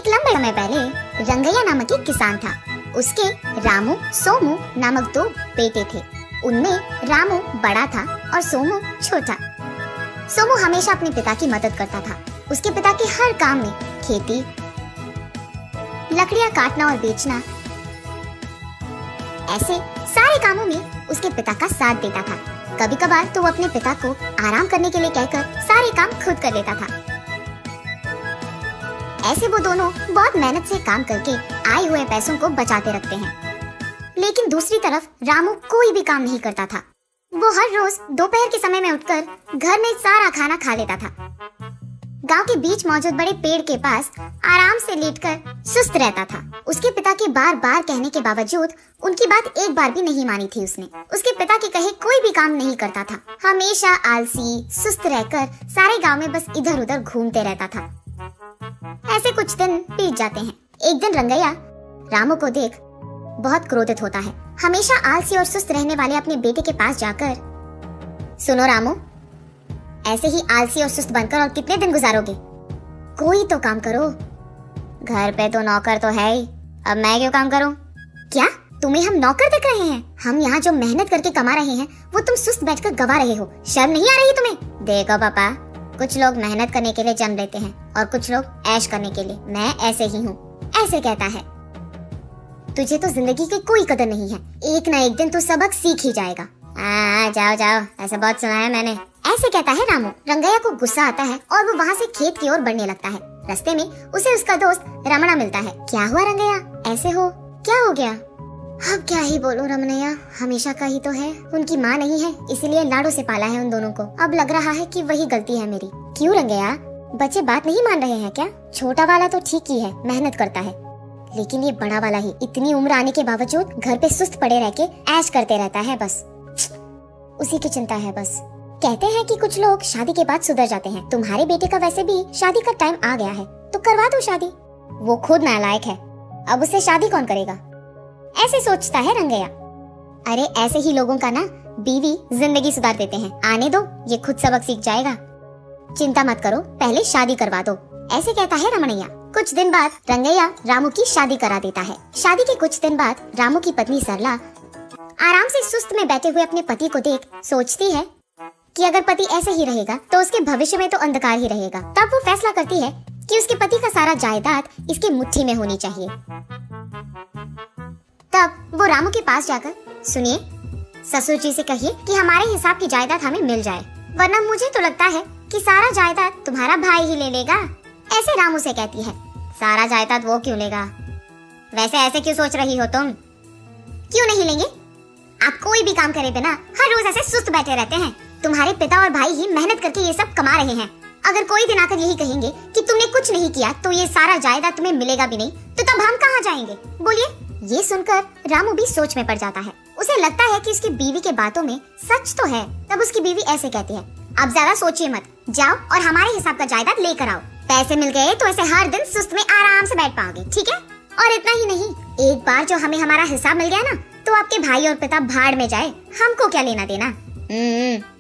एक लंबे समय पहले रंगैया नामक एक किसान था। उसके रामू सोमू नामक दो बेटे थे। उनमें रामू बड़ा था और सोमू छोटा। सोमू हमेशा अपने पिता की मदद करता था। उसके पिता के हर काम में खेती, लकड़ियां काटना और बेचना, ऐसे सारे कामों में उसके पिता का साथ देता था। कभी कभार तो वो अपने पिता को आराम करने के लिए कहकर सारे काम खुद कर लेता था। ऐसे वो दोनों बहुत मेहनत से काम करके आए हुए पैसों को बचाते रखते हैं। लेकिन दूसरी तरफ रामू कोई भी काम नहीं करता था। वो हर रोज दोपहर के समय में उठकर घर में सारा खाना खा लेता था। गांव के बीच मौजूद बड़े पेड़ के पास आराम से लेटकर सुस्त रहता था। उसके पिता के बार बार कहने के बावजूद उनकी बात एक बार भी नहीं मानी थी उसने। उसके पिता के कहे कोई भी काम नहीं करता था। हमेशा आलसी सुस्त रहकर सारे गांव में बस इधर उधर घूमते रहता था। ऐसे कुछ दिन बीत जाते हैं। एक दिन रंगैया रामू को देख बहुत क्रोधित होता है। हमेशा आलसी और सुस्त रहने वाले अपने बेटे के पास जाकर, सुनो रामू, ऐसे ही आलसी और सुस्त बनकर और कितने दिन गुजारोगे? कोई तो काम करो। घर पे तो नौकर तो है ही, अब मैं क्यों काम करूं? क्या तुम्हें हम नौकर दिख रहे हैं? हम यहाँ जो मेहनत करके कमा रहे हैं वो तुम सुस्त बैठकर गवा रहे हो। शर्म नहीं आ रही तुम्हें? देखो पापा, कुछ लोग मेहनत करने के लिए जन्म लेते हैं और कुछ लोग ऐश करने के लिए। मैं ऐसे ही हूँ। ऐसे कहता है, तुझे तो जिंदगी की कोई कदर नहीं है। एक ना एक दिन तू सबक सीख ही जाएगा। जाओ जाओ, ऐसा बहुत सुना है मैंने। ऐसे कहता है रामू। रंगैया को गुस्सा आता है और वो वहाँ से खेत की ओर बढ़ने लगता है। रास्ते में उसे उसका दोस्त रमणा मिलता है। क्या हुआ रंगैया, ऐसे हो? क्या हो गया? अब क्या ही बोलूं रमणैया, हमेशा का ही तो है। उनकी माँ नहीं है, इसीलिए लाडो से पाला है उन दोनों को। अब लग रहा है कि वही गलती है मेरी। क्यों रंगैया, बच्चे बात नहीं मान रहे हैं क्या? छोटा वाला तो ठीक ही है, मेहनत करता है, लेकिन ये बड़ा वाला ही इतनी उम्र आने के बावजूद घर पे सुस्त पड़े रह के ऐश करते रहता है। बस उसी की चिंता है बस। कहते हैं कि कुछ लोग शादी के बाद सुधर जाते हैं। तुम्हारे बेटे का वैसे भी शादी का टाइम आ गया है, तो करवा दो शादी। वो खुद नालायक है, अब उससे शादी कौन करेगा? ऐसे सोचता है रंगैया। अरे ऐसे ही लोगों का ना बीवी जिंदगी सुधार देते हैं। आने दो, ये खुद सबक सीख जाएगा। चिंता मत करो, पहले शादी करवा दो। ऐसे कहता है रमणैया। कुछ दिन बाद रंगैया रामू की शादी करा देता है। शादी के कुछ दिन बाद रामू की पत्नी सरला आराम से सुस्त में बैठे हुए अपने पति को देख सोचती है कि अगर पति ऐसे ही रहेगा तो उसके भविष्य में तो अंधकार ही रहेगा। तब वो फैसला करती है कि उसके पति का सारा जायदाद इसकी मुट्ठी में होनी चाहिए। तब वो रामू के पास जाकर, सुनिए, ससुर जी से कहिए कि हमारे हिसाब की जायदाद हमें मिल जाए, वरना मुझे तो लगता है कि सारा जायदाद तुम्हारा भाई ही ले लेगा। ऐसे रामू से कहती है। सारा जायदाद वो क्यों लेगा? वैसे ऐसे क्यों सोच रही हो तुम? क्यों नहीं लेंगे? आप कोई भी काम करे बिना हर रोज ऐसे सुस्त बैठे रहते हैं। तुम्हारे पिता और भाई ही मेहनत करके ये सब कमा रहे हैं। अगर कोई दिन आकर यही कहेंगे कि तुमने कुछ नहीं किया तो ये सारा जायदाद तुम्हें मिलेगा भी नहीं, तो तब हम कहाँ जाएंगे? बोलिए। ये सुनकर रामू भी सोच में पड़ जाता है। उसे लगता है कि उसकी बीवी के बातों में सच तो है। तब उसकी बीवी ऐसे कहती है, अब ज्यादा सोचिए मत, जाओ और हमारे हिसाब का जायदाद लेकर आओ। पैसे मिल गए तो ऐसे हर दिन सुस्त में आराम से बैठ पाओगे, ठीक है? और इतना ही नहीं, एक बार जो हमें हमारा हिसाब मिल गया ना, तो आपके भाई और पिता भाड़ में जाए, हमको क्या लेना देना।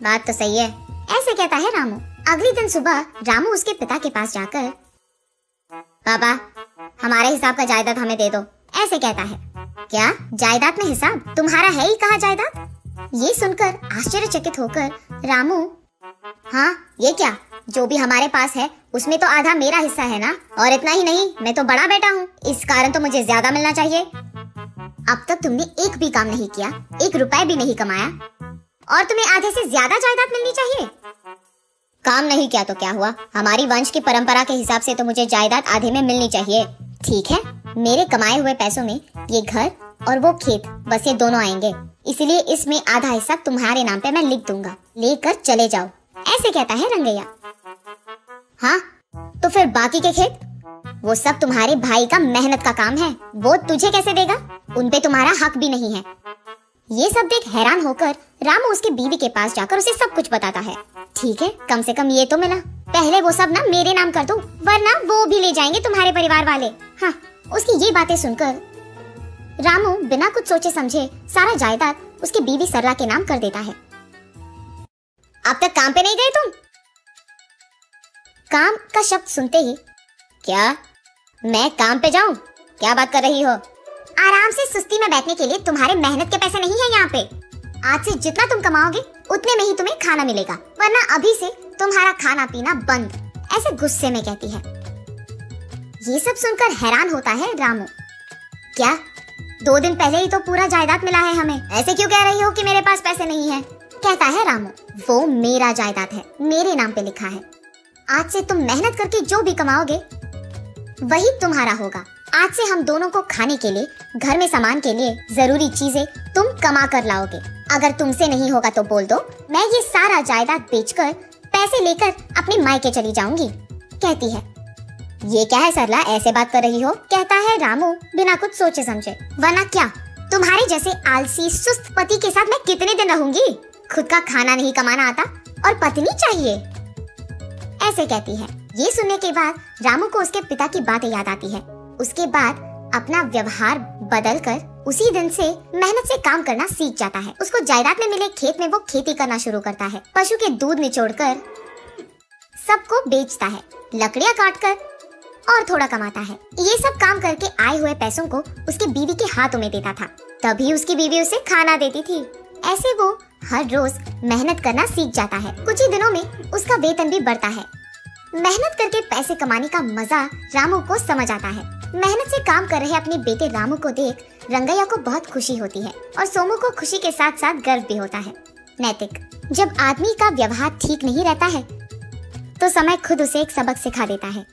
बात तो सही है। ऐसे कहता है रामू। अगले दिन सुबह रामू उसके पिता के पास जाकर, पापा, हमारे हिसाब का जायदाद हमें दे दो। ऐसे कहता है। क्या जायदाद में हिसाब? तुम्हारा है ही कहाँ जायदाद? ये सुनकर आश्चर्यचकित होकर रामू, हाँ ये क्या, जो भी हमारे पास है उसमें तो आधा मेरा हिस्सा है ना। और इतना ही नहीं, मैं तो बड़ा बेटा हूँ, इस कारण तो मुझे ज्यादा मिलना चाहिए। अब तक तुमने एक भी काम नहीं किया, 1 रुपए भी नहीं कमाया, और तुम्हें आधे से ज्यादा जायदाद मिलनी चाहिए। काम नहीं किया तो क्या हुआ? हमारी वंश की परंपरा के हिसाब से तो मुझे जायदाद आधे में मिलनी चाहिए। ठीक है, मेरे कमाए हुए पैसों में ये घर और वो खेत, बस ये दोनों आएंगे, इसलिए इसमें आधा हिस्सा तुम्हारे नाम पे मैं लिख दूंगा, लेकर चले जाओ। ऐसे कहता है रंगैया। हाँ, तो फिर बाकी के खेत? वो सब तुम्हारे भाई का मेहनत का काम है, वो तुझे कैसे देगा? उन पे तुम्हारा हक भी नहीं है। ये सब देख हैरान होकर रामू उसकी बीवी के पास जाकर उसे सब कुछ बताता है। ठीक है, कम से कम ये तो मिला। पहले वो सब ना मेरे नाम कर दो, वरना वो भी ले जाएंगे तुम्हारे परिवार वाले। हाँ, उसकी ये बातें सुनकर रामू बिना कुछ सोचे समझे सारा जायदाद उसकी बीवी सरला के नाम कर देता है। अब तक काम पे नहीं गए तुम? काम का शब्द सुनते ही, क्या मैं काम पे जाऊं? क्या बात कर रही हो? आराम से सुस्ती में बैठने के लिए तुम्हारे मेहनत के पैसे नहीं है यहाँ पे। आज से जितना तुम कमाओगे उतने में ही तुम्हें खाना मिलेगा, वरना अभी से तुम्हारा खाना पीना बंद। ऐसे गुस्से में कहती है। ये सब सुनकर हैरान होता है रामू। क्या 2 दिन पहले ही तो पूरा जायदाद मिला है हमें, ऐसे क्यों कह रही हो कि मेरे पास पैसे नहीं है? कहता है रामू, वो मेरा जायदाद है, मेरे नाम पे लिखा है। आज से तुम मेहनत करके जो भी कमाओगे वही तुम्हारा होगा। आज से हम दोनों को खाने के लिए, घर में सामान के लिए जरूरी चीजें तुम कमा कर लाओगे। अगर तुमसे नहीं होगा तो बोल दो, मैं ये सारा जायदाद बेचकर पैसे लेकर अपने मायके चली जाऊंगी। कहती है। ये क्या है सरला, ऐसे बात कर रही हो? कहता है रामू बिना कुछ सोचे समझे। वरना क्या, तुम्हारे जैसे आलसी सुस्त पति के साथ मैं कितने दिन रहूंगी? खुद का खाना नहीं कमाना आता और पत्नी चाहिए, ऐसे कहती है। ये सुनने के बाद रामू को उसके पिता की बातें याद आती है। उसके बाद अपना व्यवहार बदलकर उसी दिन से मेहनत से काम करना सीख जाता है। उसको जायदाद में मिले खेत में वो खेती करना शुरू करता है। पशु के दूध निचोड़कर सबको बेचता है, लकड़ियां काटकर और थोड़ा कमाता है। ये सब काम करके आए हुए पैसों को उसकी बीवी के हाथों में देता था, तभी उसकी बीवी उसे खाना देती थी। ऐसे वो हर रोज मेहनत करना सीख जाता है। कुछ ही दिनों में उसका वेतन भी बढ़ता है। मेहनत करके पैसे कमाने का मजा रामू को समझ आता है। मेहनत से काम कर रहे अपने बेटे रामू को देख रंगैया को बहुत खुशी होती है और सोमू को खुशी के साथ साथ गर्व भी होता है। नैतिक, जब आदमी का व्यवहार ठीक नहीं रहता है तो समय खुद उसे एक सबक सिखा देता है।